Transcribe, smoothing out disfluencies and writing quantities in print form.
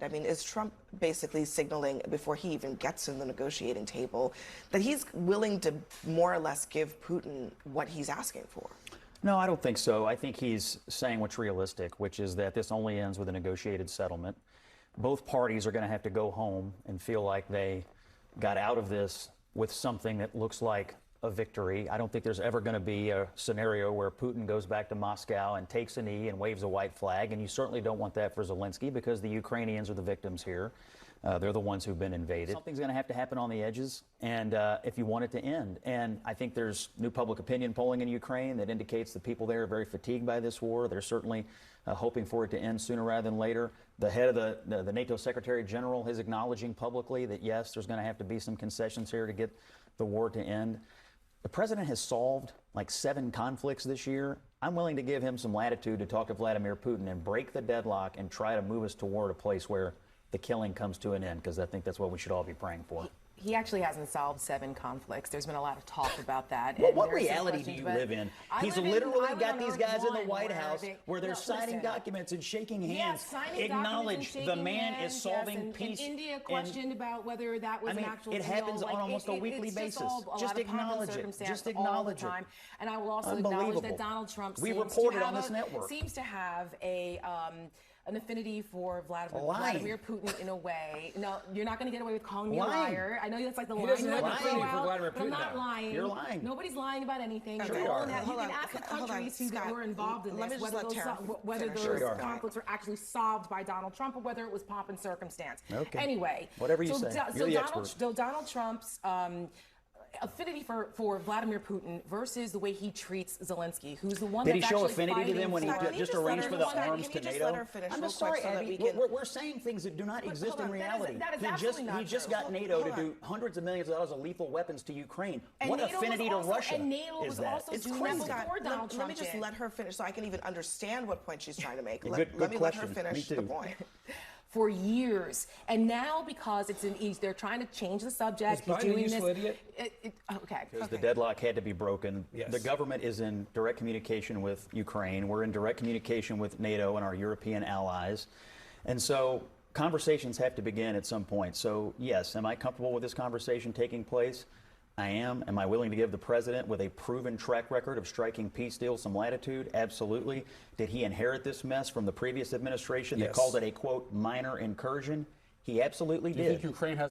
I mean, is Trump basically signaling before he even gets to the negotiating table that he's willing to more or less give Putin what he's asking for? No, I don't think so. I think he's saying what's realistic, which is that this only ends with a negotiated settlement. Both parties are going to have to go home and feel like they got out of this with something that looks like a victory. I don't think there's ever going to be a scenario where Putin goes back to Moscow and takes a knee and waves a white flag, and you certainly don't want that for Zelensky because the Ukrainians are the victims here. They're the ones who've been invaded. Something's going to have to happen on the edges, and if you want it to end. And I think there's new public opinion polling in Ukraine that indicates that people there are very fatigued by this war. They're certainly hoping for it to end sooner rather than later. The head of the NATO Secretary General is acknowledging publicly that, yes, there's going to have to be some concessions here to get the war to end. The president has solved like 7 conflicts this year. I'm willing to give him some latitude to talk to Vladimir Putin and break the deadlock and try to move us toward a place where the killing comes to an end, because I think that's what we should all be praying for. He actually hasn't solved 7 conflicts. There's been a lot of talk about that. Well, what reality do you live in? He's literally got these guys in the White House where they're signing documents and shaking hands. Acknowledge the man is solving peace. India questioned about whether that was an actual deal. It happens on almost a weekly basis. Just acknowledge it. Just acknowledge it. And I will also acknowledge that Donald Trump seems to have an affinity for Vladimir Putin in a way. No, you're not going to get away with calling me a liar. I know that's like the line you like to throw out, but I'm not lying. You're lying. Nobody's lying about anything. Okay. You can ask the countries who were involved in this whether those conflicts were actually solved by Donald Trump or whether it was pomp and circumstance. Okay. Anyway, whatever you say. You're the expert. So Donald Trump's affinity for Vladimir Putin versus the way he treats Zelensky, who's the one Did that's he show actually affinity to them when he just arranged for the arms to NATO? I'm just sorry, Abby. We're saying things that do not exist in reality. He just got NATO to do hundreds of millions of dollars of lethal weapons to Ukraine. What affinity to Russia is that? It's crazy. Let me just let her finish so I can even understand what point she's trying to make. Let me let her finish the point. For years, and now because they're trying to change the subject. He's doing this. Okay. Because the deadlock had to be broken. Yes. The government is in direct communication with Ukraine. We're in direct communication with NATO and our European allies, and so conversations have to begin at some point. So yes, am I comfortable with this conversation taking place? I am. Am I willing to give the president, with a proven track record of striking peace deals, some latitude? Absolutely. Did he inherit this mess from the previous administration that called it a, quote, minor incursion? He absolutely did. Do you think Ukraine has